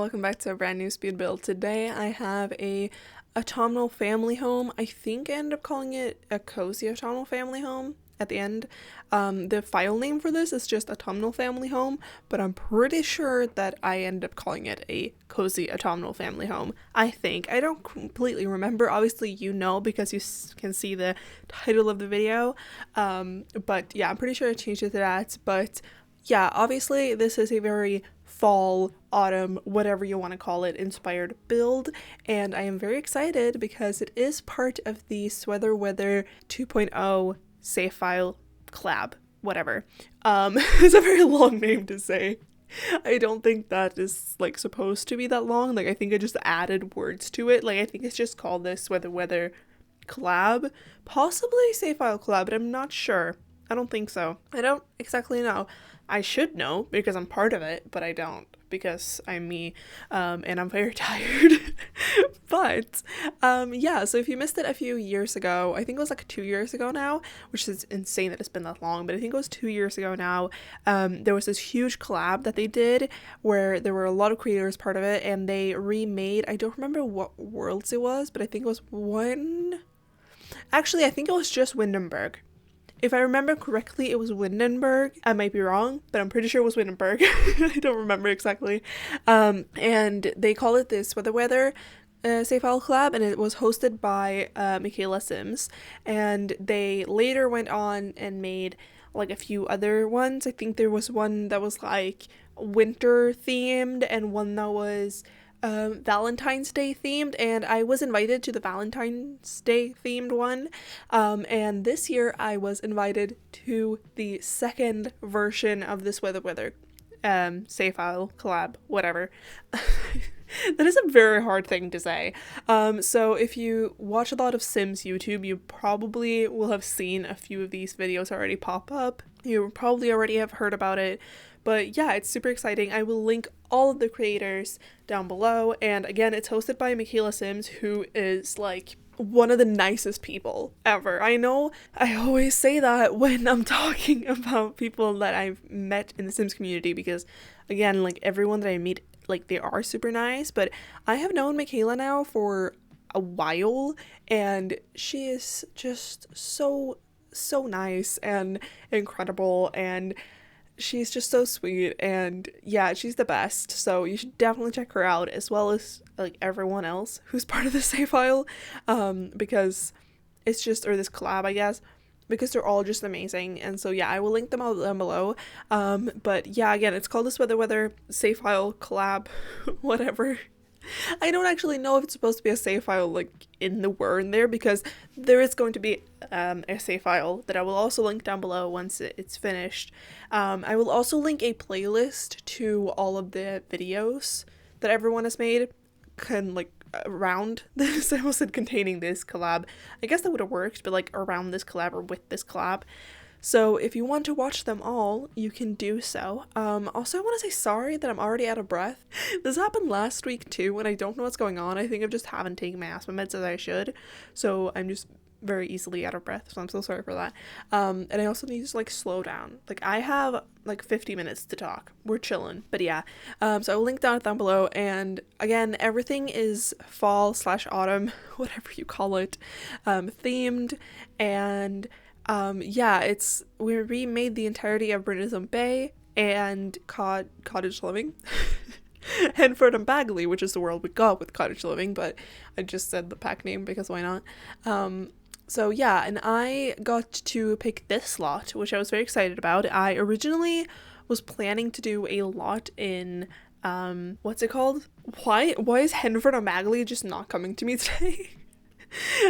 welcome back to a brand new speed build. Today I have a autumnal family home. I think I ended up calling it a cozy autumnal family home at the end. The file name for this is just autumnal family home, but I'm pretty sure that I ended up calling it a cozy autumnal family home. I think. I don't completely remember. Obviously you know because you can see the title of the video. But yeah, I'm pretty sure I changed it to that. But yeah, obviously this is a very fall, autumn, whatever you want to call it, inspired build, and I am very excited because it is part of the Sweater Weather 2.0 save file collab, whatever. It's a very long name to say. I don't think that is like supposed to be that long. Like I think I just added words to it. Like I think it's just called this Sweater Weather collab, possibly save file collab, but I'm not sure. I don't think so. I don't exactly know. I should know because I'm part of it, but I don't because I'm me, and I'm very tired. But yeah, so if you missed it a few years ago, I think it was like 2 years ago now, which is insane that it's been that long, but I think it was 2 years ago now. There was this huge collab that they did where there were a lot of creators part of it, and they remade, I don't remember what worlds it was, but I think it was I think it was just Windenburg. If I remember correctly, it was Windenburg. I might be wrong, but I'm pretty sure it was Windenburg. I don't remember exactly. And they call it this Weather Save File collab, and it was hosted by Michaela Sims. And they later went on and made like a few other ones. I think there was one that was like winter themed and one that was Valentine's Day themed, and I was invited to the Valentine's Day themed one, and this year I was invited to the second version of this Weather save file collab, whatever. That is a very hard thing to say. So if you watch a lot of Sims YouTube, you probably will have seen a few of these videos already pop up. You probably already have heard about it. But yeah, it's super exciting. I will link all of the creators down below. And again, it's hosted by Michaela Sims, who is like one of the nicest people ever. I know I always say that when I'm talking about people that I've met in the Sims community, because again, like everyone that I meet, like they are super nice. But I have known Michaela now for a while, and she is just so nice and incredible, and she's just so sweet, and yeah, she's the best. So you should definitely check her out, as well as like everyone else who's part of the save file, because it's just, or this collab, I guess, because they're all just amazing. And so yeah, I will link them all down below. But yeah, again, it's called this Weather save file collab, whatever. I don't actually know if it's supposed to be a save file like in the word there, because there is going to be a save file that I will also link down below once it's finished. I will also link a playlist to all of the videos that everyone has made around this. I almost said containing this collab. I guess that would have worked, but like around this collab or with this collab. So if you want to watch them all, you can do so. Also, I want to say sorry that I'm already out of breath. This happened last week too, and I don't know what's going on. I think I just haven't taken my asthma meds as I should. So I'm just very easily out of breath, so I'm so sorry for that. And I also need to like slow down. Like I have like 50 minutes to talk. We're chilling. But yeah, so I'll link down dobelow. And again, everything is fall/autumn, whatever you call it, themed. And yeah, we remade the entirety of Brindeltonbay and Cottage Living. Henford and Bagley, which is the world we got with Cottage Living, but I just said the pack name because why not? So yeah, and I got to pick this lot, which I was very excited about. I originally was planning to do a lot in, what's it called? Why is Henford and Bagley just not coming to me today?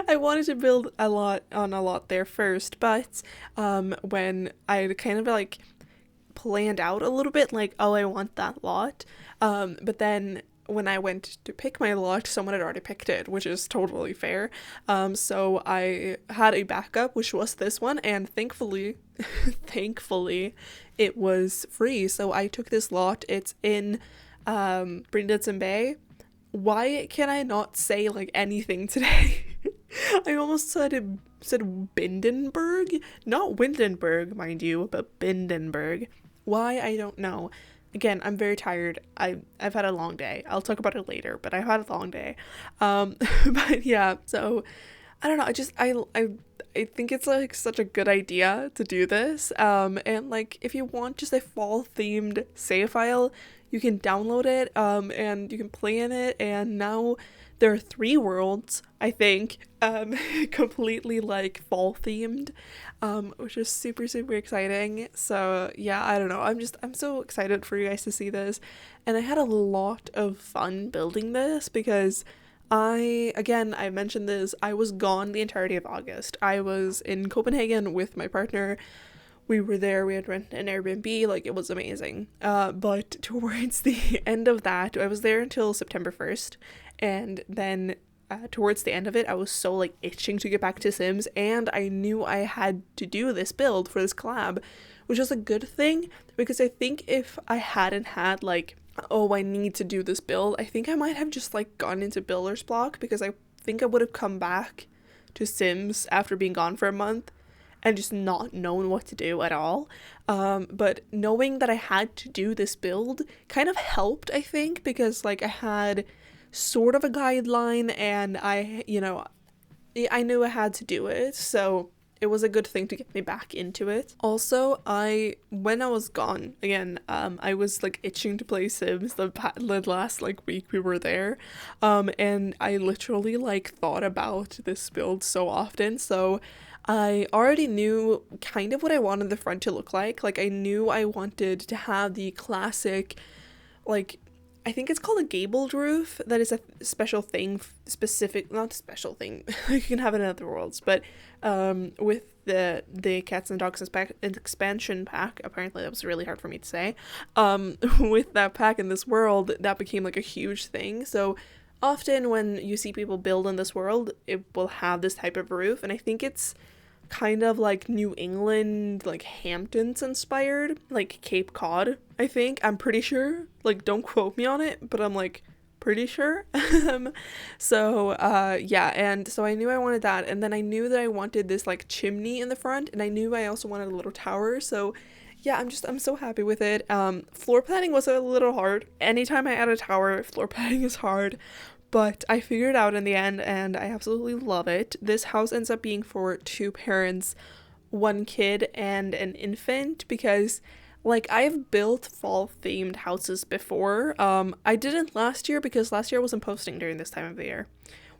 I wanted to build a lot there first, but when I kind of like planned out a little bit, like, oh, I want that lot, but then when I went to pick my lot, someone had already picked it, which is totally fair. So I had a backup, which was this one, and thankfully it was free, so I took this lot. It's in Brindeltonbay. Why can I not say like anything today? I almost said Bindenberg, not Windenburg, mind you, but Bindenberg. Why, I don't know. again, I'm very tired. I've had a long day. I'll talk about it later, but I've had a long day. But yeah, so I don't know. I think it's like such a good idea to do this. And like if you want just a fall themed save file, you can download it. And you can play in it. And now there are 3 worlds, I think, completely like fall themed, which is super, super exciting. So yeah, I don't know. I'm so excited for you guys to see this. And I had a lot of fun building this because I mentioned this, I was gone the entirety of August. I was in Copenhagen with my partner. We were there, we had rented an Airbnb, like it was amazing. But towards the end of that, I was there until September 1st. And then towards the end of it, I was so like itching to get back to Sims. And I knew I had to do this build for this collab, which was a good thing because I think if I hadn't had like, oh, I need to do this build, I think I might have just like gone into builder's block because I think I would have come back to Sims after being gone for a month and just not known what to do at all. But knowing that I had to do this build kind of helped, I think, because like I had sort of a guideline and I knew I had to do it. So it was a good thing to get me back into it. Also, when I was gone again, I was like itching to play Sims the last like week we were there, and I literally like thought about this build so often. So I already knew kind of what I wanted the front to look like. Like I knew I wanted to have the classic, like I think it's called a gabled roof. That is a special thing, not special thing. You can have it in other worlds, but with the Cats and Dogs expansion pack, apparently that was really hard for me to say. With that pack in this world, that became like a huge thing. So often when you see people build in this world, it will have this type of roof, and I think it's kind of like New England, like Hamptons inspired, like Cape Cod, I think. I'm pretty sure. Like, don't quote me on it, but I'm like pretty sure. So yeah, and so I knew I wanted that, and then I knew that I wanted this like chimney in the front, and I knew I also wanted a little tower. So yeah, I'm so happy with it. Floor planning was a little hard. Anytime I add a tower, floor planning is hard. But I figured it out in the end, and I absolutely love it. This house ends up being for 2 parents, 1 kid, and an infant, because, like, I've built fall-themed houses before. I didn't last year, because last year I wasn't posting during this time of the year,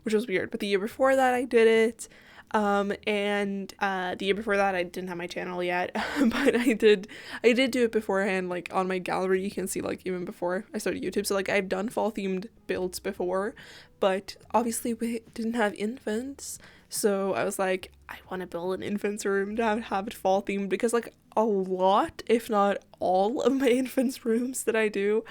which was weird. But the year before that, I did it. And the year before that I didn't have my channel yet, but I did do it beforehand. Like on my gallery you can see like even before I started YouTube, so like I've done fall themed builds before, but obviously we didn't have infants, so I was like, I want to build an infant's room to have it fall themed, because like a lot, if not all, of my infant's rooms that I do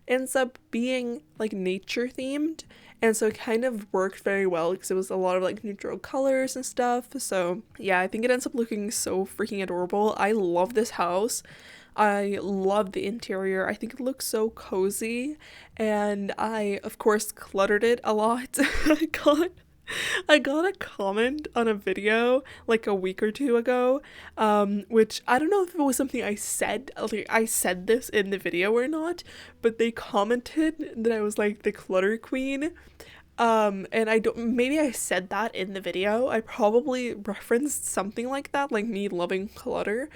ends up being like nature themed. And so it kind of worked very well because it was a lot of like neutral colors and stuff. So yeah, I think it ends up looking so freaking adorable. I love this house. I love the interior. I think it looks so cozy. And I, of course, cluttered it a lot. I got a comment on a video like a week or 2 ago, which I don't know if it was something I said, like I said this in the video or not, but they commented that I was like the clutter queen. And maybe I said that in the video. I probably referenced something like that, like me loving clutter,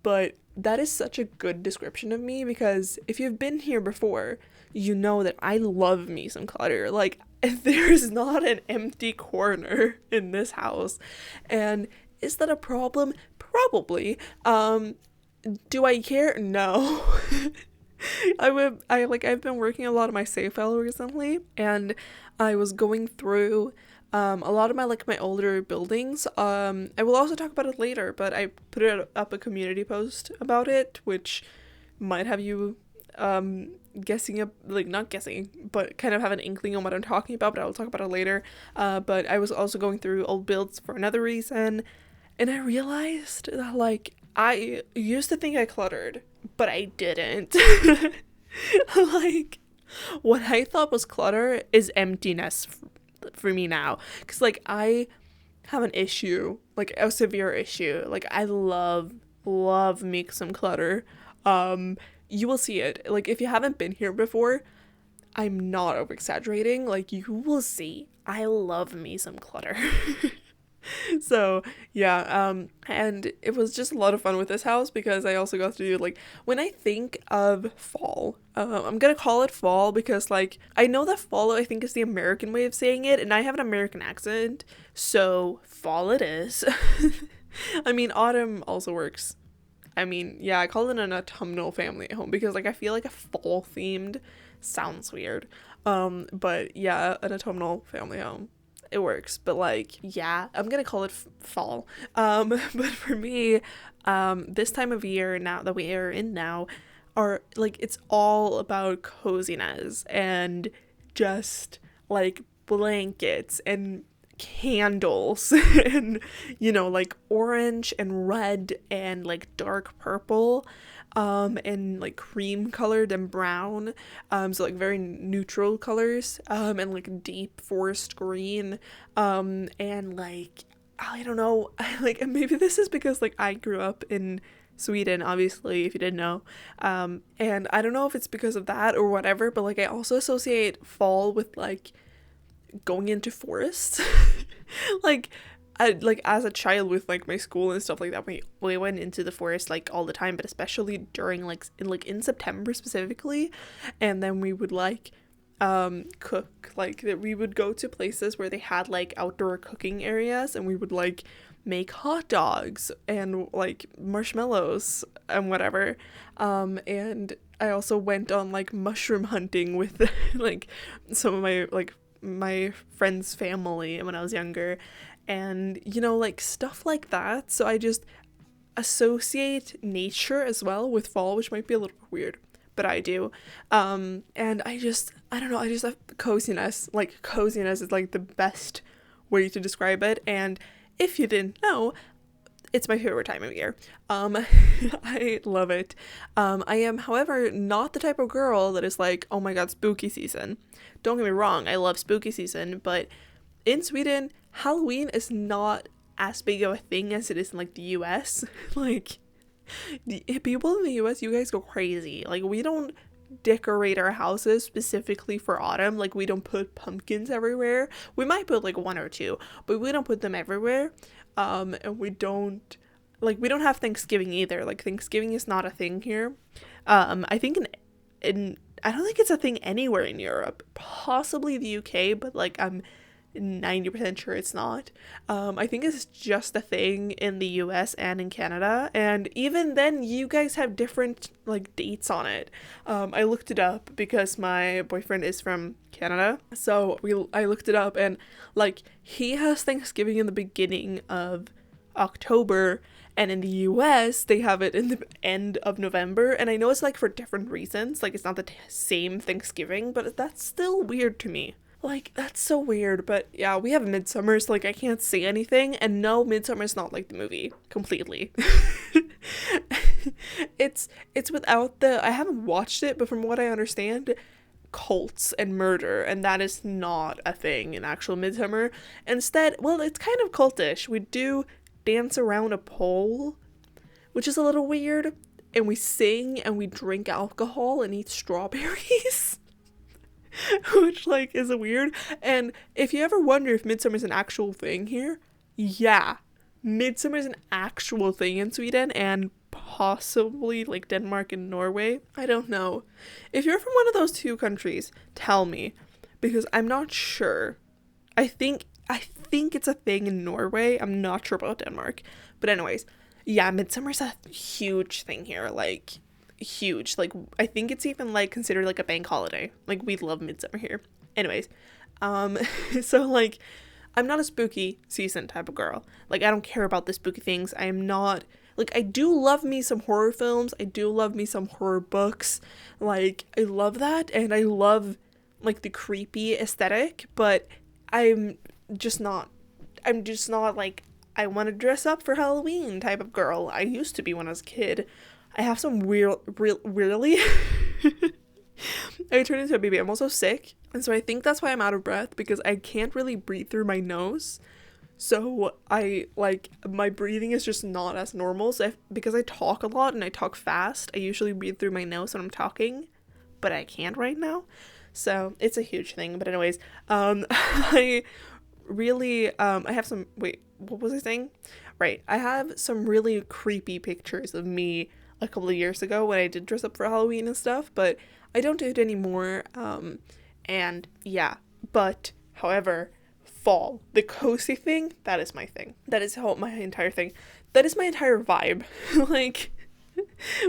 but that is such a good description of me, because if you've been here before, you know that I love me some clutter. Like, there's not an empty corner in this house. And is that a problem? Probably. Do I care? No. I've been working a lot on my save file recently, and I was going through a lot of my older buildings. I will also talk about it later, but I put up a community post about it, which might have you guessing, like not guessing, but kind of have an inkling on what I'm talking about, but I'll talk about it later. But I was also going through old builds for another reason, and I realized that like I used to think I cluttered, but I didn't. Like, what I thought was clutter is emptiness for me now, because like I have an issue, like a severe issue. Like I love me some clutter. you will see it. Like, if you haven't been here before, I'm not over exaggerating. Like, you will see. I love me some clutter. So yeah, and it was just a lot of fun with this house because I also got to do, like, when I think of fall, I'm gonna call it fall because, like, I know that fall, I think, is the American way of saying it, and I have an American accent, so fall it is. I mean, autumn also works. I mean, yeah, I call it an autumnal family home because, like, I feel like a fall themed sounds weird. But yeah, an autumnal family home, it works. But, like, yeah, I'm gonna call it fall. But for me, this time of year now that we are in now, are, like, it's all about coziness and just, like, blankets and candles and, you know, like, orange and red and, like, dark purple, and, like, cream colored and brown, so, like, very neutral colors, and, like, deep forest green, and, like, I don't know, like, maybe this is because, like, I grew up in Sweden, obviously, if you didn't know, and I don't know if it's because of that or whatever, but, like, I also associate fall with, like, going into forests. like like, as a child with, like, my school and stuff like that, we went into the forest, like, all the time, but especially during, like, in September specifically, and then we would, like, cook, like, that we would go to places where they had, like, outdoor cooking areas, and we would, like, make hot dogs and, like, marshmallows and whatever, and I also went on, like, mushroom hunting with like, some of my friend's family when I was younger, and, you know, like, stuff like that. So I just associate nature as well with fall, which might be a little weird, but I do. And I don't know, I just have coziness. Like, coziness is, like, the best way to describe it, and if you didn't know, it's my favorite time of year. I love it. I am, however, not the type of girl that is like, oh my god, spooky season. Don't get me wrong, I love spooky season, but in Sweden, Halloween is not as big of a thing as it is in, like, the US. Like, the people in the US, you guys go crazy. Like, we don't decorate our houses specifically for autumn. Like, we don't put pumpkins everywhere. We might put, like, one or two, but we don't put them everywhere. And we don't have Thanksgiving either. Like, Thanksgiving is not a thing here. I think in I don't think it's a thing anywhere in Europe. Possibly the UK, but, like, I'm 90% sure it's not. I think it's just a thing in the US and in Canada, and even then you guys have different, like, dates on it. I looked it up because my boyfriend is from Canada, so I looked it up, and, like, he has Thanksgiving in the beginning of October, and in the US they have it in the end of November, and I know it's, like, for different reasons, like, it's not the same Thanksgiving, but that's still weird to me. Like, that's so weird. But yeah, we have Midsummer, so, like, I can't say anything. And no, Midsummer is not like the movie completely. It's without the, I haven't watched it, but from what I understand, cults and murder, and that is not a thing in actual Midsummer. Instead, well, it's kind of cultish. We do dance around a pole, which is a little weird, and we sing and we drink alcohol and eat strawberries. Which, like, is a weird. And if you ever wonder if Midsummer is an actual thing here, yeah, Midsummer is an actual thing in Sweden and possibly, like, Denmark and Norway. I don't know. If you're from one of those two countries, tell me, because I'm not sure. I think it's a thing in Norway. I'm not sure about Denmark. But anyways, yeah, Midsummer's a huge thing here. Like, huge. Like, I think it's even, like, considered, like, a bank holiday. Like, we love Midsummer here. Anyways, so, like, I'm not a spooky season type of girl. Like, I don't care about the spooky things. I am not, like, I do love me some horror films. I do love me some horror books. Like, I love that, and I love, like, the creepy aesthetic, but I'm just not, like, I want to dress up for Halloween type of girl. I used to be when I was a kid. I have some really I turned into a baby. I'm also sick, and so I think that's why I'm out of breath, because I can't really breathe through my nose. So I, like, my breathing is just not as normal. So because I talk a lot and I talk fast, I usually breathe through my nose when I'm talking, but I can't right now. So it's a huge thing. But anyways, I really, I have some, wait, what was I saying? Right, I have some really creepy pictures of me a couple of years ago when I did dress up for Halloween and stuff, but I don't do it anymore. And yeah, but however, fall, the cozy thing, that is my thing. That is how my entire thing. That is my entire vibe. Like,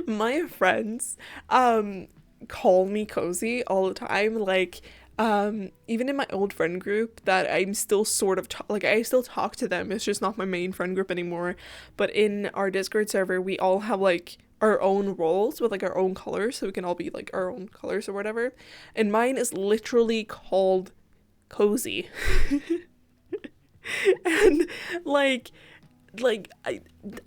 my friends call me cozy all the time. Like, even in my old friend group that I'm still sort of like, I still talk to them, it's just not my main friend group anymore, but in our Discord server we all have like our own roles with like our own colors, so we can all be like our own colors or whatever, and mine is literally called cozy. And like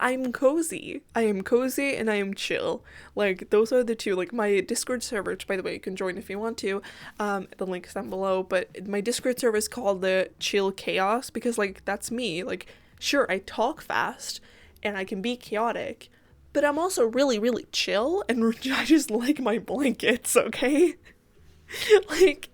I'm cozy. I am cozy and I am chill. Like, those are the two. Like, my Discord server, which by the way you can join if you want to. The link is down below. But my Discord server is called the Chill Chaos because, like, that's me. Like, sure, I talk fast and I can be chaotic, but I'm also really, really chill and I just like my blankets, okay? Like,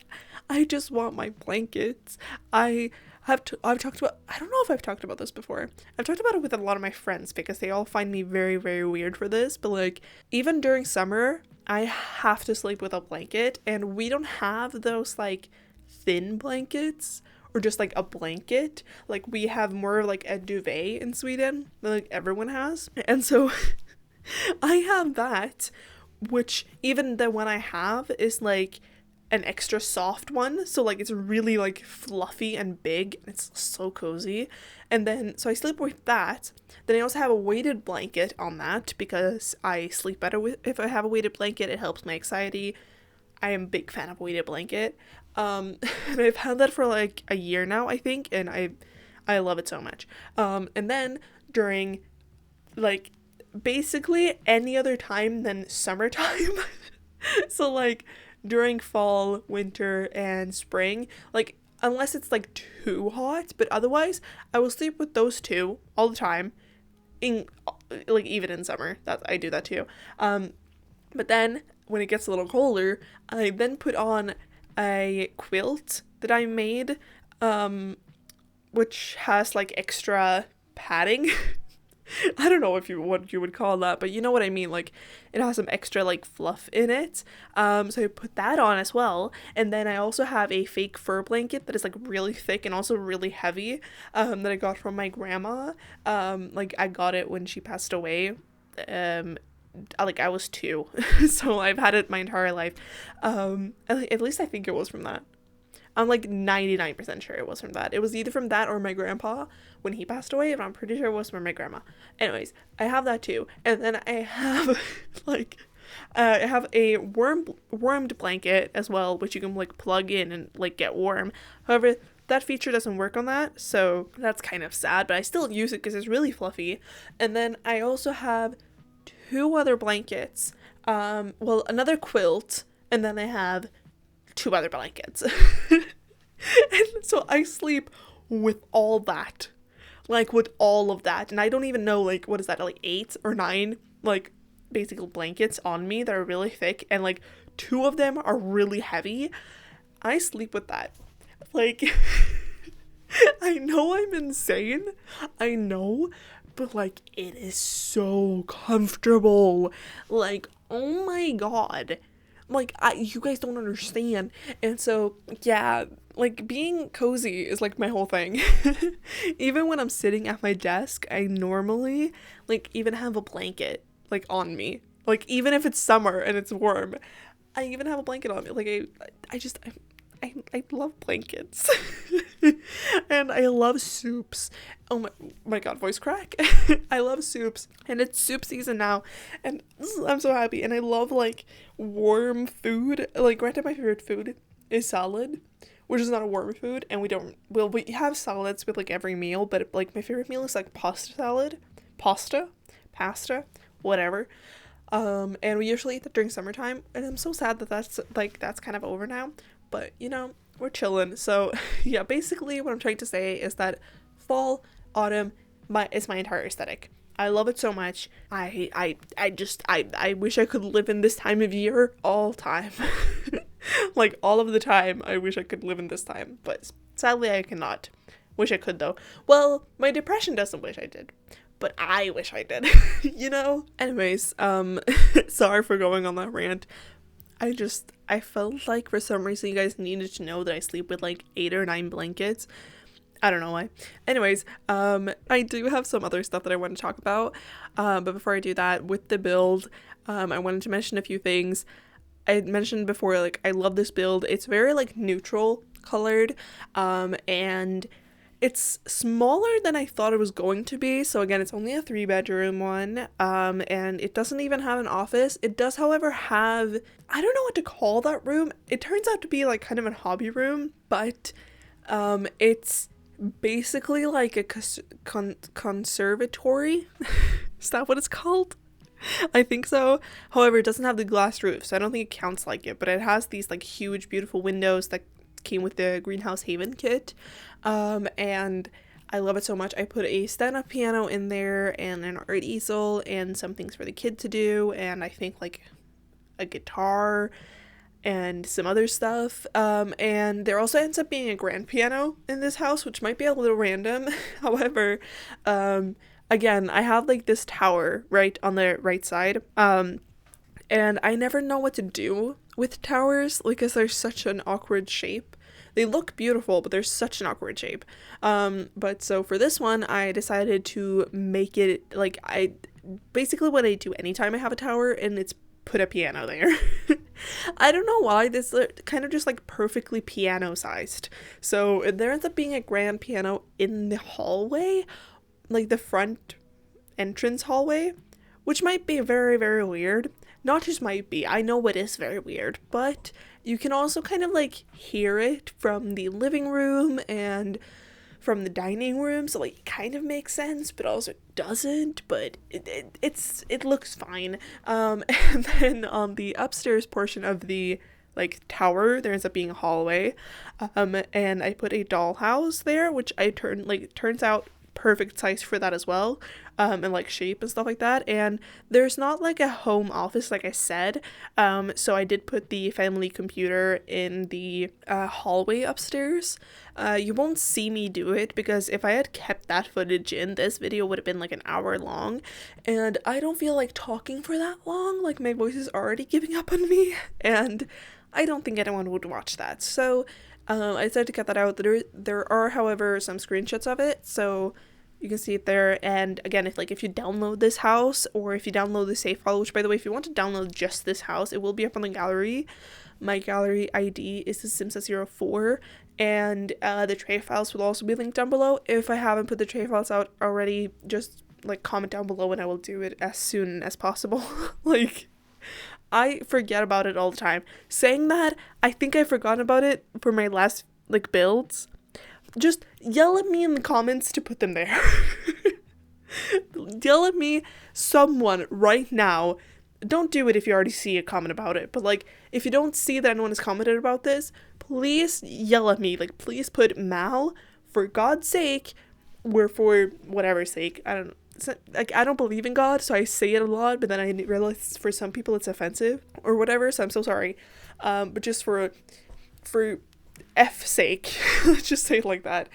I just want my blankets. I've talked about, I don't know if I've talked about this before. I've talked about it with a lot of my friends because they all find me very, very weird for this. But like, even during summer, I have to sleep with a blanket, and we don't have those like thin blankets or just like a blanket. Like, we have more of like a duvet in Sweden that like everyone has. And so I have that, which even the one I have is like an extra soft one, so like it's really like fluffy and big, and it's so cozy. And then so I sleep with that. Then I also have a weighted blanket on that because I sleep better with if I have a weighted blanket. It helps my anxiety. I am a big fan of weighted blanket. And I've had that for like a year now, I think, and I love it so much. And then during like basically any other time than summertime, so like during fall, winter, and spring, like, unless it's like too hot, but otherwise I will sleep with those two all the time, in like even in summer. That I do that too. But then when it gets a little colder, I then put on a quilt that I made, which has like extra padding. I don't know if what you would call that, but you know what I mean. Like, it has some extra like fluff in it. So I put that on as well, and then I also have a fake fur blanket that is like really thick and also really heavy. That I got from my grandma. Like, I got it when she passed away. Like, I was 2, so I've had it my entire life. At least I think it was from that. I'm like 99% sure it was from that. It was either from that or my grandpa when he passed away, but I'm pretty sure it was from my grandma. Anyways, I have that too. And then I have like I have a warmed blanket as well, which you can like plug in and like get warm. However, that feature doesn't work on that, so that's kind of sad, but I still use it because it's really fluffy. And then I also have 2 other blankets. Well, another quilt, and then I have 2 other blankets. And so I sleep with all that, like with all of that, and I don't even know, like, what is that, like 8 or 9 like basically blankets on me that are really thick, and like 2 of them are really heavy. I sleep with that, like, I know I'm insane, I know, but like, it is so comfortable. Like, oh my god. Like, you guys don't understand. And so, yeah, like, being cozy is like my whole thing. Even when I'm sitting at my desk, I normally like even have a blanket like on me. Like, even if it's summer and it's warm, I even have a blanket on me. Like, I love blankets. And I love soups. Oh my god, voice crack. I love soups, and it's soup season now, and I'm so happy. And I love like warm food. Like, granted, my favorite food is salad, which is not a warm food, and we have salads with like every meal, but like my favorite meal is like pasta, whatever. And we usually eat that during summertime, and I'm so sad that that's kind of over now, but you know, we're chilling. So yeah, basically what I'm trying to say is that fall, autumn, it's my entire aesthetic. I love it so much. I wish I could live in this time of year all time. Like all of the time, I wish I could live in this time, but sadly I cannot. Wish I could though. Well, my depression doesn't wish I did, but I wish I did, you know? Anyways, sorry for going on that rant. I felt like for some reason you guys needed to know that I sleep with like 8 or 9 blankets. I don't know why. Anyways, I do have some other stuff that I want to talk about. But before I do that, with the build, I wanted to mention a few things. I had mentioned before, like, I love this build. It's very, like, neutral colored, and it's smaller than I thought it was going to be. So again, it's only a 3-bedroom one, and it doesn't even have an office. It does, however, have, I don't know what to call that room. It turns out to be, like, kind of a hobby room, but, it's basically like a conservatory. Is that what it's called? I think so. However, it doesn't have the glass roof, so I don't think it counts like it, but it has these like huge beautiful windows that came with the Greenhouse Haven kit, and I love it so much. I put a stand-up piano in there and an art easel and some things for the kid to do, and I think like a guitar and some other stuff, and there also ends up being a grand piano in this house, which might be a little random. However, again, I have like this tower right on the right side, and I never know what to do with towers because they're such an awkward shape. They look beautiful, but they're such an awkward shape. But so for this one, I decided to make it like basically what I do anytime I have a tower, and it's put a piano there. I don't know why, this kind of just like perfectly piano sized. So there ends up being a grand piano in the hallway, like the front entrance hallway, which might be very, very weird. Not just might be, I know it is very weird, but you can also kind of like hear it from the living room and from the dining room, so like it kind of makes sense, but also doesn't, but it looks fine. And then on the upstairs portion of the like tower, there ends up being a hallway, and I put a dollhouse there, which turns out perfect size for that as well, and like shape and stuff like that. And there's not like a home office like I said, so I did put the family computer in the hallway upstairs. You won't see me do it because if I had kept that footage in, this video would have been like an hour long, and I don't feel like talking for that long. Like my voice is already giving up on me, and I don't think anyone would watch that. So I decided to cut that out. There are, however, some screenshots of it, so you can see it there. And again, if you download this house, or if you download the save file, which by the way, if you want to download just this house, it will be up on the gallery. My gallery ID is the Simsa04, and the tray files will also be linked down below. If I haven't put the tray files out already, just like comment down below and I will do it as soon as possible. Like, I forget about it all the time. Saying that, I think I forgot about it for my last like builds. Just yell at me in the comments to put them there. Yell at me, someone, right now. Don't do it if you already see a comment about it, but like, if you don't see that anyone has commented about this, please yell at me. Like, please put Mal, for God's sake, or for whatever sake. I don't know. Like, I don't believe in God, so I say it a lot, but then I realize for some people it's offensive or whatever, so I'm so sorry. But just for F's sake, let's just say it like that.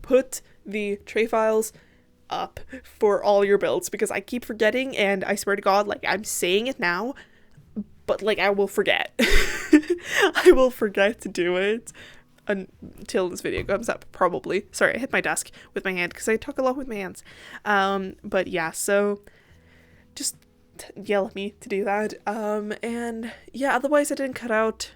Put the tray files up for all your builds, because I keep forgetting, and I swear to God, like, I'm saying it now, but like, I will forget. I will forget to do it until this video comes up, probably. Sorry, I hit my desk with my hand because I talk a lot with my hands. But yeah, so just yell at me to do that. And yeah, otherwise I didn't cut out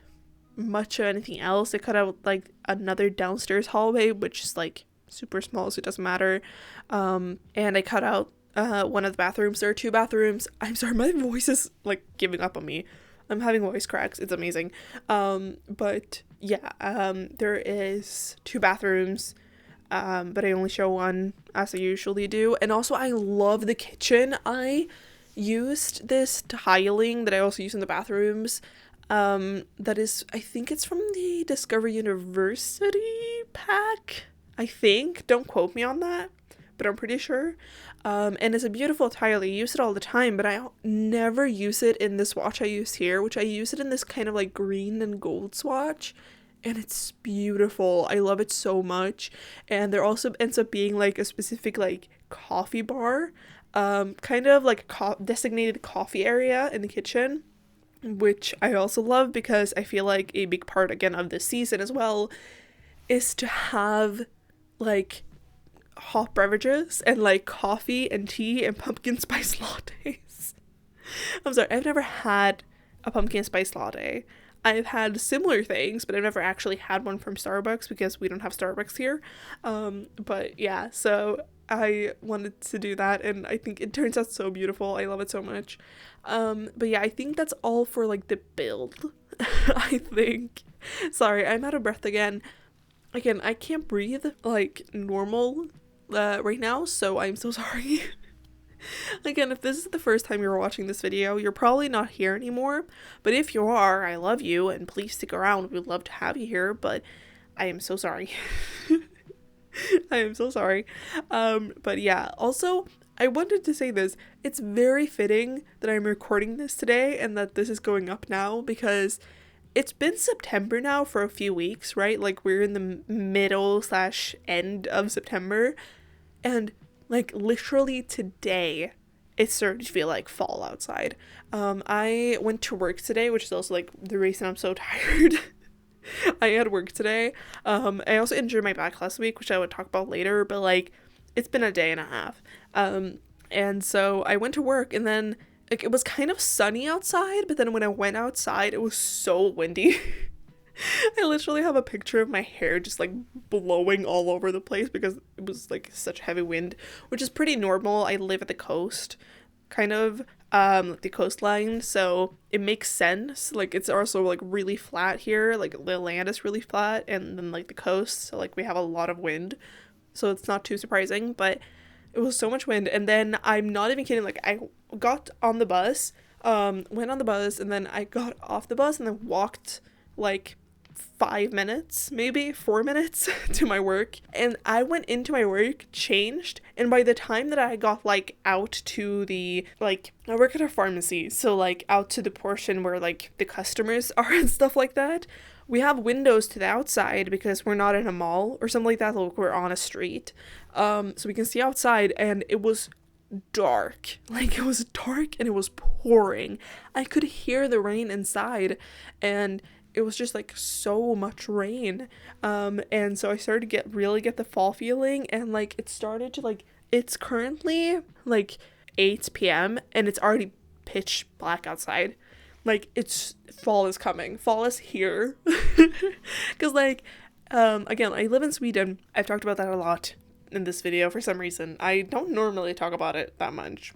much of anything else. I cut out like another downstairs hallway, which is like super small, so it doesn't matter. And I cut out one of the bathrooms. There are 2 bathrooms. I'm sorry, my voice is like giving up on me. I'm having voice cracks. It's amazing. But yeah, there is 2 bathrooms, but I only show one as I usually do. And also, I love the kitchen. I used this tiling that I also use in the bathrooms. That is, I think it's from the Discover University pack. I think. Don't quote me on that, but I'm pretty sure. And it's a beautiful tile. I use it all the time, but I never use it in this swatch I use here, which I use it in this kind of like green and gold swatch. And it's beautiful. I love it so much. And there also ends up being like a specific like coffee bar, kind of like a designated coffee area in the kitchen, which I also love because I feel like a big part again of this season as well is to have like hot beverages and like coffee and tea and pumpkin spice lattes. I'm sorry, I've never had a pumpkin spice latte. I've had similar things, but I've never actually had one from Starbucks because we don't have Starbucks here. But yeah, so I wanted to do that, and I think it turns out so beautiful. I love it so much. But yeah, I think that's all for like the build. I think. Sorry, I'm out of breath again. Again, I can't breathe like normal right now, so I'm so sorry. Again, if this is the first time you're watching this video, you're probably not here anymore, but if you are, I love you, and please stick around. We'd love to have you here, but I am so sorry. I am so sorry. But yeah, also, I wanted to say this. It's very fitting that I'm recording this today and that this is going up now, because it's been September now for a few weeks, right? Like, we're in the middle/end of September, and like literally today it started to feel like fall outside. I went to work today, which is also like the reason I'm so tired. I had work today. I also injured my back last week, which I would talk about later, but like it's been a day and a half. And so I went to work, and then like it was kind of sunny outside, but then when I went outside it was so windy. I literally have a picture of my hair just like blowing all over the place because it was like such heavy wind, which is pretty normal. I live at the coast, kind of, the coastline, so it makes sense. Like, it's also like really flat here, like the land is really flat, and then like the coast, so like we have a lot of wind, so it's not too surprising. But it was so much wind, and then I'm not even kidding, like I got on the bus, went on the bus, and then I got off the bus and then walked like 5 minutes, maybe 4 minutes to my work, and I went into my work, changed, and by the time that I got like out to the, like, I work at a pharmacy, so like out to the portion where like the customers are and stuff like that, we have windows to the outside because we're not in a mall or something like that, like we're on a street, so we can see outside, and it was dark. Like, it was dark and it was pouring. I could hear the rain inside, and it was just like so much rain, and so I started to get the fall feeling, and like it started to like, it's currently like 8 p.m. and it's already pitch black outside. Like, it's fall is coming, fall is here. Because like again, I live in Sweden. I've talked about that a lot in this video for some reason. I don't normally talk about it that much,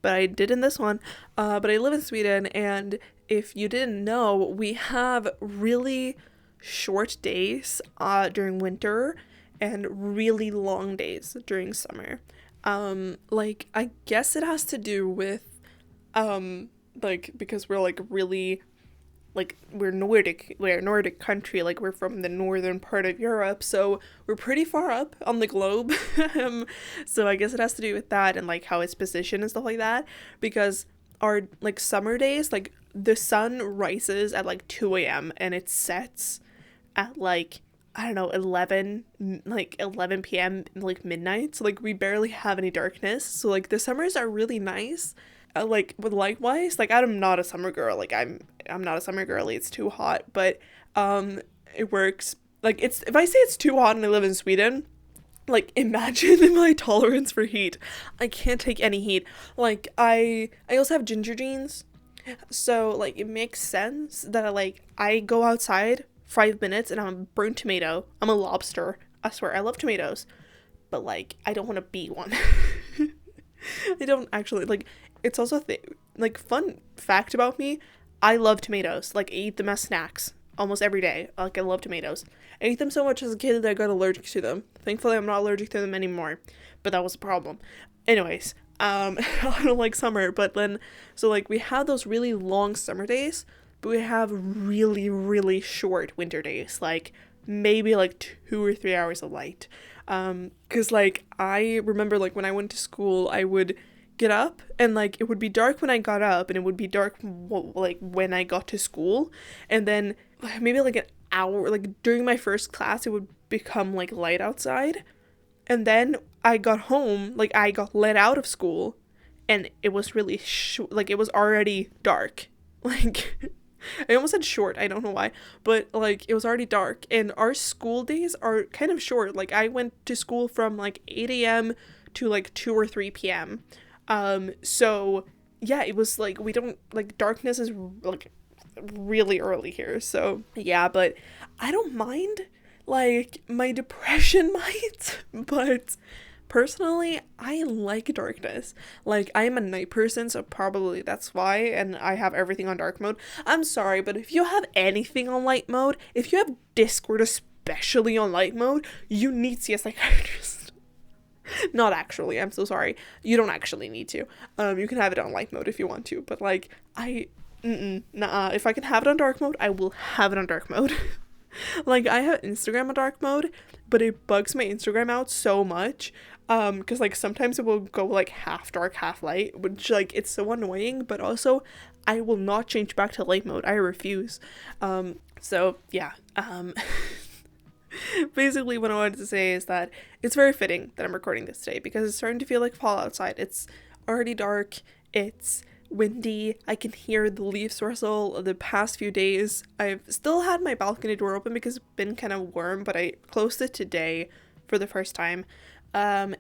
but I did in this one. But I live in Sweden, and if you didn't know, we have really short days during winter and really long days during summer. Like, I guess it has to do with like, because we're like really, like, we're a Nordic country, like we're from the northern part of Europe, so we're pretty far up on the globe. So I guess it has to do with that, and like how it's positioned and stuff like that, because our like summer days, like the sun rises at like 2 a.m. and it sets at like, I don't know, 11 p.m. like midnight, so like we barely have any darkness, so like the summers are really nice. Like, but likewise, like I'm not a summer girl, like I'm not a summer girly, it's too hot, but it works. Like, it's, if I say it's too hot and I live in Sweden, like, imagine my tolerance for heat. I can't take any heat. Like, I also have ginger jeans, so like it makes sense that I go outside 5 minutes and I'm a burnt tomato, I'm a lobster. I swear, I love tomatoes, but like I don't want to be one. I don't actually, like, it's also like, fun fact about me, I love tomatoes. Like, I eat them as snacks almost every day. Like, I love tomatoes. I ate them so much as a kid that I got allergic to them. Thankfully, I'm not allergic to them anymore, but that was a problem. Anyways, I don't like summer, but then, so like we have those really long summer days, but we have really, really short winter days, like maybe like 2 or 3 hours of light. Because like I remember like when I went to school, I would get up and like it would be dark when I got up and it would be dark like when I got to school, and then maybe like an hour like during my first class it would become like light outside, and then I got home, like I got let out of school and it was really like it was already dark. Like I almost said short, I don't know why, but like it was already dark, and our school days are kind of short. Like I went to school from like 8 a.m. to like 2 or 3 p.m. So yeah, it was like we don't like darkness is like really early here. So yeah, but I don't mind like my depression might, but personally, I like darkness. Like, I am a night person, so probably that's why, and I have everything on dark mode. I'm sorry, but if you have anything on light mode, if you have Discord especially on light mode, you need to see a psychiatrist. Not actually, I'm so sorry. You don't actually need to. You can have it on light mode if you want to, but like, nah, if I can have it on dark mode, I will have it on dark mode. Like, I have Instagram on dark mode, but it bugs my Instagram out so much, because like sometimes it will go like half dark, half light, which like it's so annoying, but also I will not change back to light mode. I refuse. So yeah, basically what I wanted to say is that it's very fitting that I'm recording this today because it's starting to feel like fall outside. It's already dark, it's windy, I can hear the leaves rustle. The past few days I've still had my balcony door open because it's been kind of warm, but I closed it today for the first time. But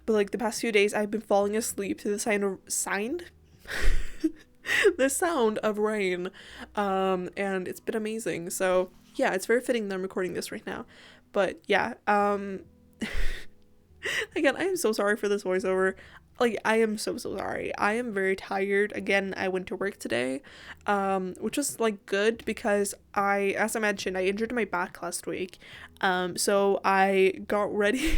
like the past few days I've been falling asleep to the the sound of rain, and it's been amazing. So yeah, it's very fitting that I'm recording this right now. But yeah, again, I am so sorry for this voiceover. Like, I am so sorry. I am very tired. Again, I went to work today, which was like good because as I mentioned, I injured my back last week. So I got ready.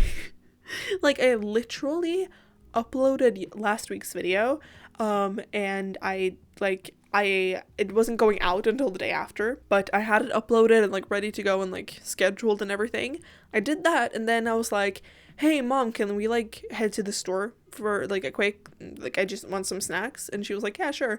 Like, I literally uploaded last week's video, and it wasn't going out until the day after, but I had it uploaded and like ready to go and like scheduled and everything. I did that, and then I was like, hey mom, can we like head to the store for like a quick, like I just want some snacks? And she was like, yeah, sure.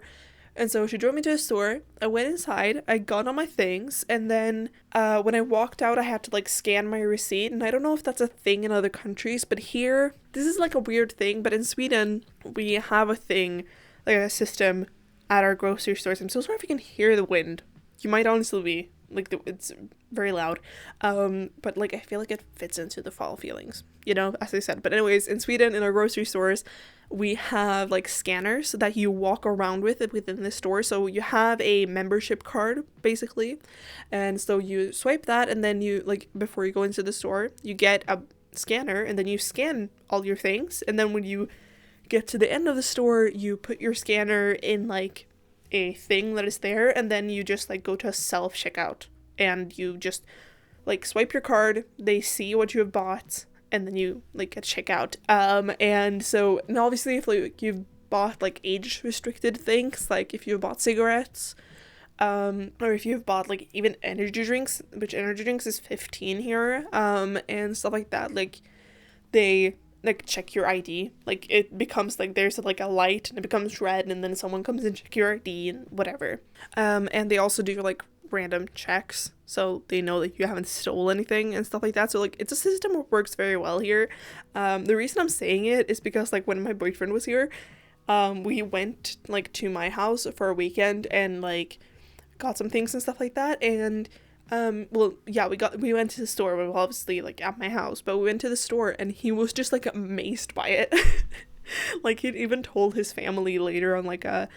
And so she drove me to a store. I went inside, I got all my things, and then when I walked out I had to like scan my receipt. And I don't know if that's a thing in other countries, but here this is like a weird thing, but in Sweden we have a thing, like a system at our grocery stores. I'm so sorry if you can hear the wind. You might honestly be like it's very loud, but like I feel like it fits into the fall feelings, you know, as I said. But anyways, in Sweden, in our grocery stores, we have like scanners that you walk around with it within the store. So you have a membership card basically, and so you swipe that, and then you like before you go into the store you get a scanner, and then you scan all your things, and then when you get to the end of the store you put your scanner in like a thing that is there, and then you just like go to a self checkout and you just like swipe your card, they see what you have bought, and then you like get checkout. And obviously if like you've bought like age restricted things, like if you've bought cigarettes, or if you've bought like even energy drinks, which energy drinks is 15 here, and stuff like that, like they like check your ID. Like it becomes like there's like a light and it becomes red, and then someone comes and check your ID and whatever. And they also do like random checks so they know that you haven't stole anything and stuff like that. So like it's a system that works very well here. The reason I'm saying it is because like when my boyfriend was here, we went like to my house for a weekend and like got some things and stuff like that. And we went to the store. We were obviously like at my house, but we went to the store and he was just like amazed by it. Like he'd even told his family later on like a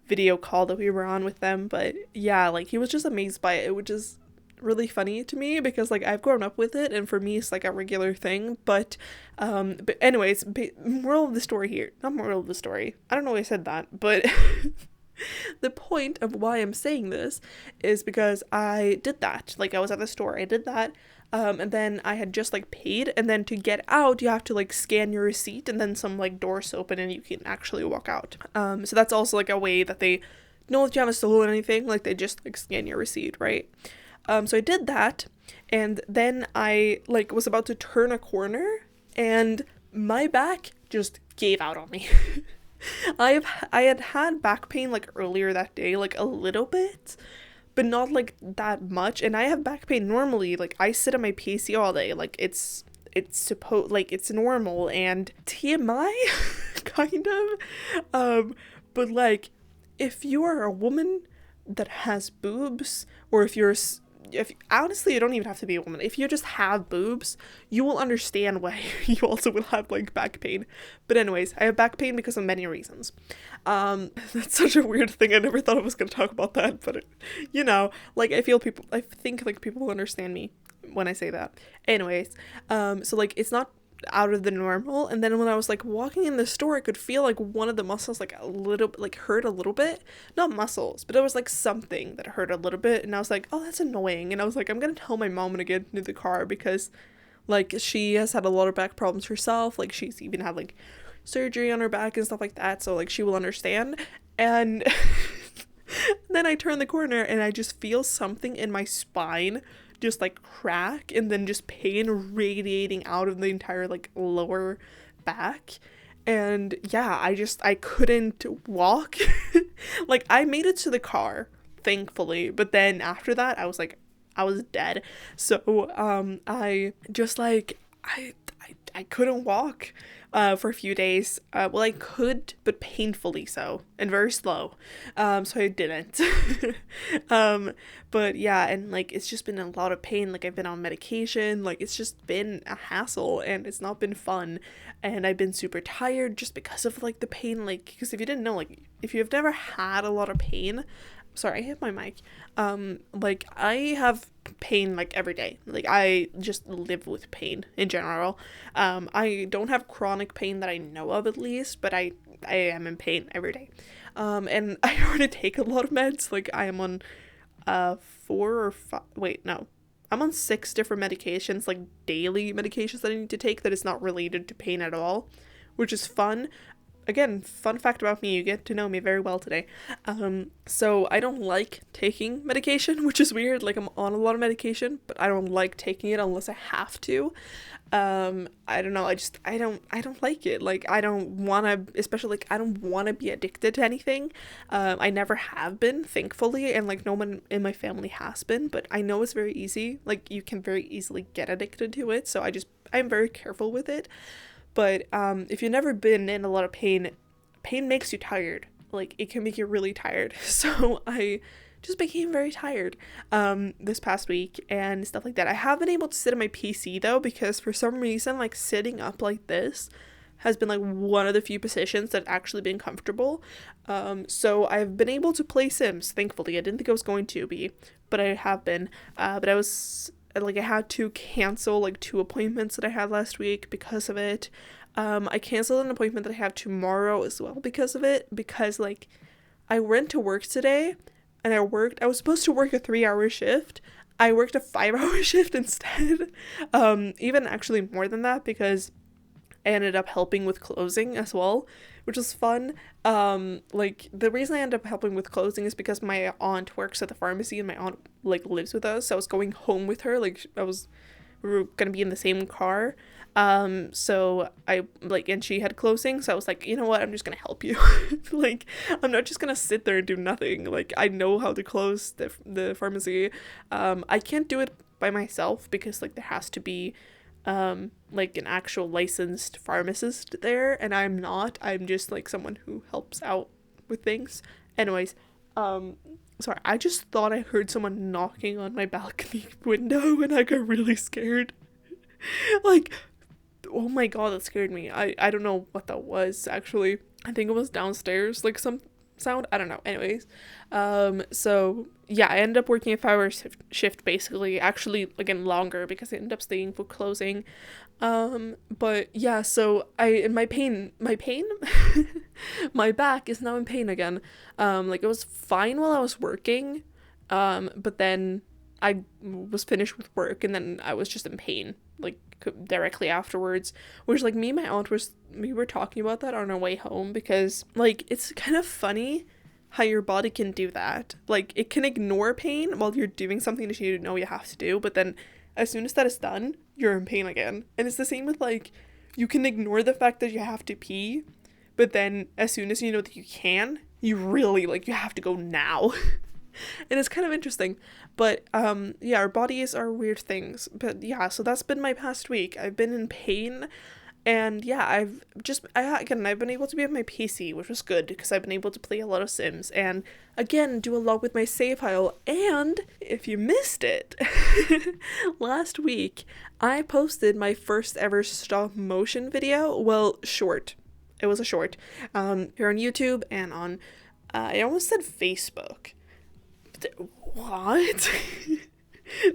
video call that we were on with them. But yeah, like he was just amazed by it, which is really funny to me because like I've grown up with it and for me it's like a regular thing. But anyways, moral of the story here, not moral of the story, I don't know why I said that, but the point of why I'm saying this is because I did that. Like I was at the store, I did that, and then I had just like paid, and then to get out you have to like scan your receipt, and then some like doors open and you can actually walk out. So that's also like a way that they know that you haven't stolen anything. Like they just like scan your receipt, right? So I did that, and then I like was about to turn a corner, and my back just gave out on me. I had back pain like earlier that day, like a little bit, but not like that much. And I have back pain normally. Like I sit on my PC all day. Like it's normal, and TMI kind of. But like if you are a woman that has boobs, or if honestly, you don't even have to be a woman. If you just have boobs, you will understand why you also will have like back pain. But anyways, I have back pain because of many reasons. That's such a weird thing. I never thought I was gonna talk about that, but like I think like people will understand me when I say that. Anyways, so like it's not out of the normal, and then when I was like walking in the store, I could feel like one of the muscles like a little like hurt a little bit, not muscles, but it was like something that hurt a little bit, and I was like, oh, that's annoying. And I was like, I'm gonna tell my mom when I get into the car, because like she has had a lot of back problems herself, like she's even had like surgery on her back and stuff like that, so like she will understand. And then I turn the corner and I just feel something in my spine just like crack, and then just pain radiating out of the entire like lower back. And yeah, I couldn't walk. Like I made it to the car, thankfully, but then after that I was dead. So I just like I couldn't walk for a few days. Well, I could, but painfully so, and very slow. So I didn't. But yeah, and like it's just been a lot of pain. Like I've been on medication. Like it's just been a hassle, and it's not been fun. And I've been super tired just because of like the pain. Like, because if you didn't know, like if you've never had a lot of pain, sorry, I hit my mic. Like I have pain like every day. Like I just live with pain in general. I don't have chronic pain that I know of, at least, but I am in pain every day. And I already take a lot of meds. Like I am on I'm on 6 different medications, like daily medications that I need to take that is not related to pain at all, which is fun. Again, fun fact about me, you get to know me very well today. So I don't like taking medication, which is weird. Like I'm on a lot of medication, but I don't like taking it unless I have to. I don't know, I don't like it. Like I don't want to, especially like I don't want to be addicted to anything. I never have been, thankfully, and like no one in my family has been, but I know it's very easy. Like you can very easily get addicted to it, so I'm very careful with it. But if you've never been in a lot of pain makes you tired. Like it can make you really tired. So I just became very tired this past week and stuff like that. I have been able to sit on my PC though, because for some reason like sitting up like this has been like one of the few positions that actually been comfortable. So I've been able to play Sims, thankfully. I didn't think I was going to be, but I have been. But I had to cancel like 2 appointments that I had last week because of it. I canceled an appointment that I have tomorrow as well because of it, because like I went to work today and I was supposed to work a 3-hour shift. I worked a 5-hour shift instead. Even actually more than that, because I ended up helping with closing as well, which was fun. Like the reason I ended up helping with closing is because my aunt works at the pharmacy and my aunt like lives with us. So I was going home with her. Like we were gonna be in the same car. So I like, and she had closing, so I was like, you know what, I'm just gonna help you. Like I'm not just gonna sit there and do nothing. Like I know how to close the pharmacy. I can't do it by myself because like there has to be like an actual licensed pharmacist there, and I'm just like someone who helps out with things. Anyways, sorry, I just thought I heard someone knocking on my balcony window and I got really scared. Like, oh my god, that scared me. I don't know what that was actually. I think it was downstairs, like some sound, I don't know. Anyways, so yeah, I ended up working a 5-hour shift basically, actually again longer because I ended up staying for closing. But yeah, so my back is now in pain again. Like it was fine while I was working, but then I was finished with work and then I was just in pain like directly afterwards, which like me and my aunt we were talking about that on our way home, because like it's kind of funny how your body can do that. Like, it can ignore pain while you're doing something that you know you have to do, but then as soon as that is done, you're in pain again. And it's the same with, like, you can ignore the fact that you have to pee, but then as soon as you know that you can, you really, like, you have to go now. And it's kind of interesting. But yeah, our bodies are weird things. But yeah, so that's been my past week. I've been in pain. And yeah, I've been able to be on my PC, which was good because I've been able to play a lot of Sims and again do a lot with my save file. And if you missed it, last week I posted my first ever stop motion video. Well, short. It was a short. Here on YouTube and on I almost said Facebook. What?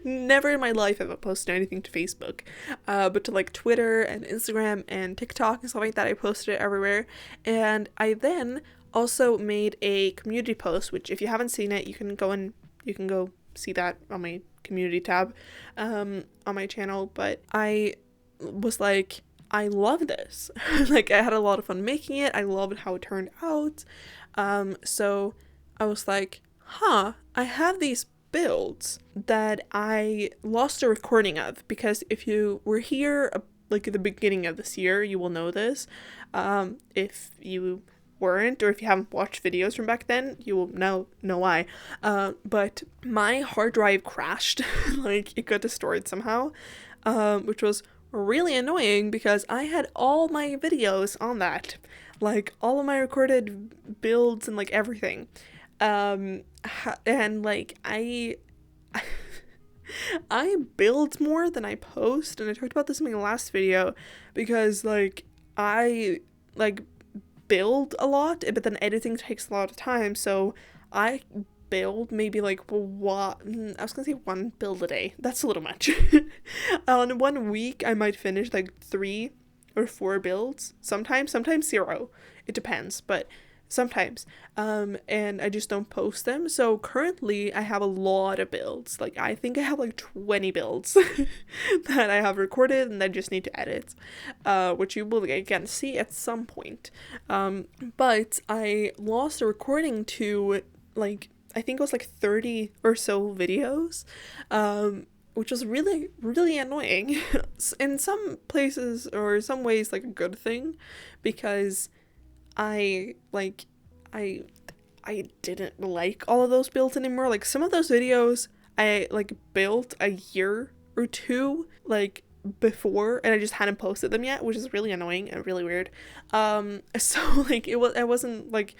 Never in my life have I posted anything to Facebook, but to like Twitter and Instagram and TikTok and stuff like that. I posted it everywhere. And I then also made a community post, which if you haven't seen it, you can go see that on my community tab on my channel. But I was like, I love this. Like, I had a lot of fun making it. I loved how it turned out. So I was like, I have these builds that I lost a recording of, because if you were here like at the beginning of this year, you will know this. If you weren't, or if you haven't watched videos from back then, you will know why. But my hard drive crashed. Like, it got destroyed somehow, which was really annoying because I had all my videos on that, like all of my recorded builds and like everything. And like I build more than I post, and I talked about this in my last video, because like I like build a lot, but then editing takes a lot of time, so I build maybe like I was gonna say one build a day. That's a little much. On 1 week I might finish like 3 or 4 builds, sometimes 0, it depends, but sometimes, and I just don't post them. So currently I have a lot of builds. Like, I think I have like 20 builds that I have recorded and I just need to edit, which you will again see at some point. But I lost a recording to, like, I think it was like 30 or so videos, which was really, really annoying. In some places or some ways, like, a good thing, because I didn't like all of those builds anymore. Like, some of those videos I like built a year or 2 like before, and I just hadn't posted them yet, which is really annoying and really weird. So like I wasn't like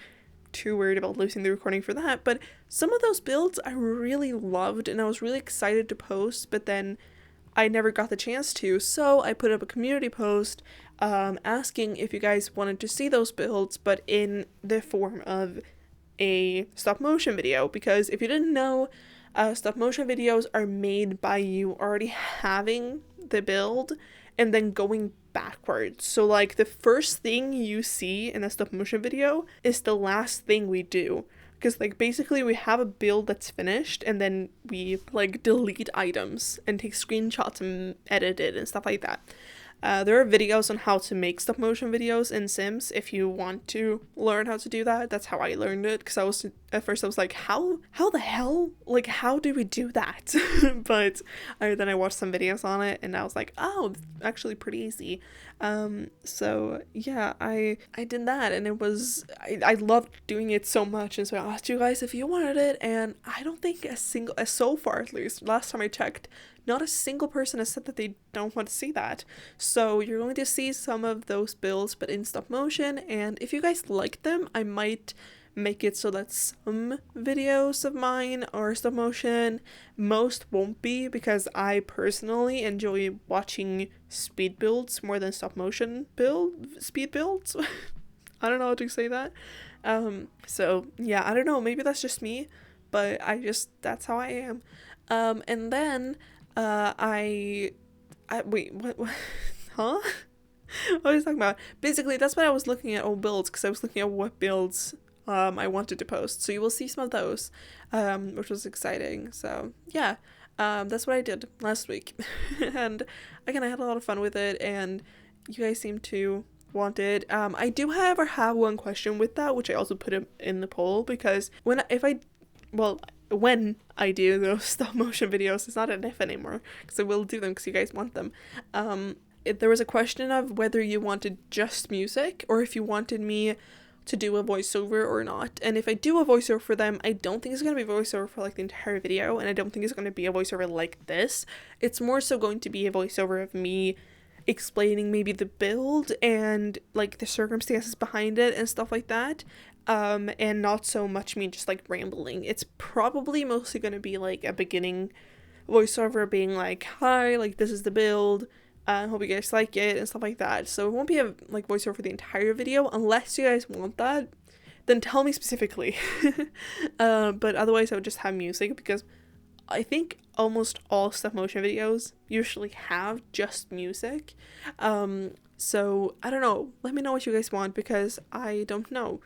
too worried about losing the recording for that, but some of those builds I really loved and I was really excited to post, but then I never got the chance to, so I put up a community post asking if you guys wanted to see those builds, but in the form of a stop motion video, because if you didn't know, stop motion videos are made by you already having the build and then going backwards. So like the first thing you see in a stop motion video is the last thing we do, because like basically we have a build that's finished and then we like delete items and take screenshots and edit it and stuff like that. There are videos on how to make stop motion videos in Sims if you want to learn how to do that. That's how I learned it, because at first I was like, how the hell, like, how do we do that? But then I watched some videos on it and I was like, oh, actually pretty easy. So yeah, I did that, and it was, I loved doing it so much, and so I asked you guys if you wanted it, and I don't think so far at least, last time I checked, not a single person has said that they don't want to see that. So you're going to see some of those builds, but in stop motion, and if you guys like them, I might make it so that some videos of mine are stop motion. Most won't be, because I personally enjoy watching speed builds more than stop motion speed builds. I don't know how to say that. So yeah, I don't know, maybe that's just me, but that's how I am. And then I wait, what huh? What was I talking about? Basically, that's what I was looking at, old builds, because I was looking at what builds I wanted to post. So you will see some of those, which was exciting. So yeah, that's what I did last week. And again, I had a lot of fun with it, and you guys seem to wanted. I do, however, have one question with that, which I also put in the poll, because when I do those stop motion videos, it's not an if anymore, because I will do them because you guys want them. There was a question of whether you wanted just music or if you wanted me to do a voiceover or not. And if I do a voiceover for them, I don't think it's going to be a voiceover for like the entire video, and I don't think it's going to be a voiceover like this. It's more so going to be a voiceover of me explaining maybe the build and like the circumstances behind it and stuff like that, and not so much me just like rambling. It's probably mostly going to be like a beginning voiceover being like, hi, like this is the build, hope you guys like it and stuff like that. So it won't be a like voiceover for the entire video. Unless you guys want that, then tell me specifically. But otherwise I would just have music, because I think almost all stop motion videos usually have just music. So I don't know, let me know what you guys want, because I don't know.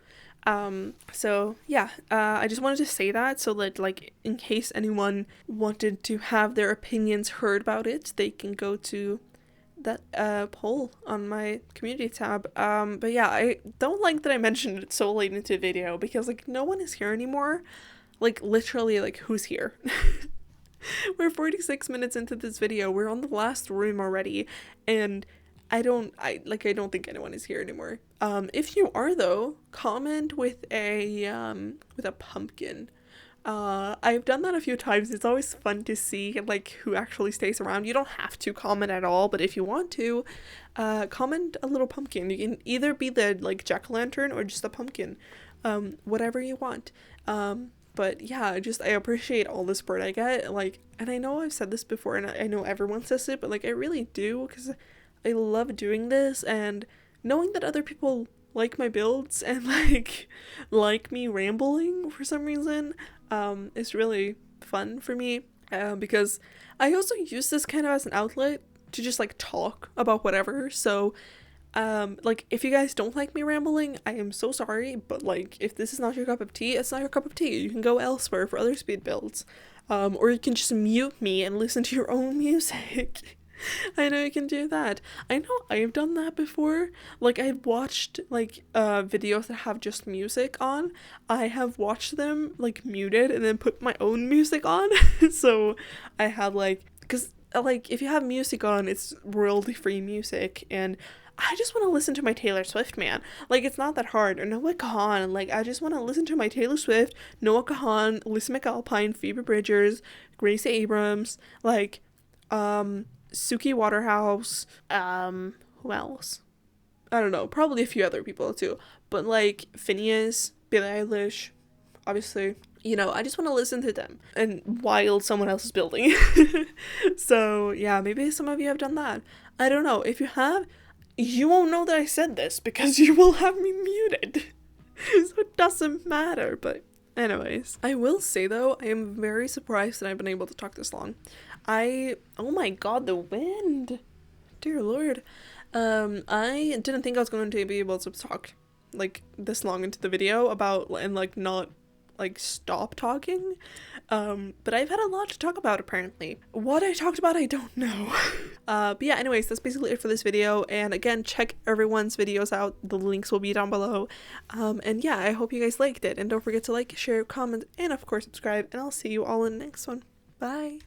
So yeah, I just wanted to say that, so that like in case anyone wanted to have their opinions heard about it, they can go to that poll on my community tab. But yeah, I don't like that I mentioned it so late into the video, because like no one is here anymore. Like literally, like who's here? We're 46 minutes into this video, we're on the last room already, and I don't think anyone is here anymore. If you are though, comment with a pumpkin. I've done that a few times. It's always fun to see like who actually stays around. You don't have to comment at all, but if you want to, comment a little pumpkin. You can either be the like jack-o'-lantern or just a pumpkin, whatever you want. But yeah, I appreciate all the support I get, like, and I know I've said this before, and I know everyone says it, but like I really do, because I love doing this, and knowing that other people like my builds and like me rambling for some reason, is really fun for me, because I also use this kind of as an outlet to just like talk about whatever. So like if you guys don't like me rambling, I am so sorry, but like if this is not your cup of tea, it's not your cup of tea. You can go elsewhere for other speed builds, or you can just mute me and listen to your own music. I know you can do that. I know I've done that before. Like I've watched like videos that have just music on. I have watched them like muted and then put my own music on. So I had like, because like if you have music on, it's royalty free music, and I just want to listen to my Taylor Swift, man. Like it's not that hard. Or Noah Kahan. Like I just want to listen to my Taylor Swift, Noah Kahan, Lisa McAlpine, Phoebe Bridgers, Grace Abrams, like Suki Waterhouse, who else? I don't know, probably a few other people too, but like Phineas, Billie Eilish, obviously, you know, I just want to listen to them and while someone else is building. So yeah, maybe some of you have done that. I don't know. If you have, you won't know that I said this because you will have me muted. So it doesn't matter, but anyways. I will say though, I am very surprised that I've been able to talk this long. Oh my god, the wind, dear lord. I didn't think I was going to be able to talk like this long into the video about and like not like stop talking, but I've had a lot to talk about apparently. What I talked about I don't know. But yeah, anyways, that's basically it for this video, and again, check everyone's videos out, the links will be down below, and yeah, I hope you guys liked it, and don't forget to like, share, comment, and of course subscribe, and I'll see you all in the next one. Bye.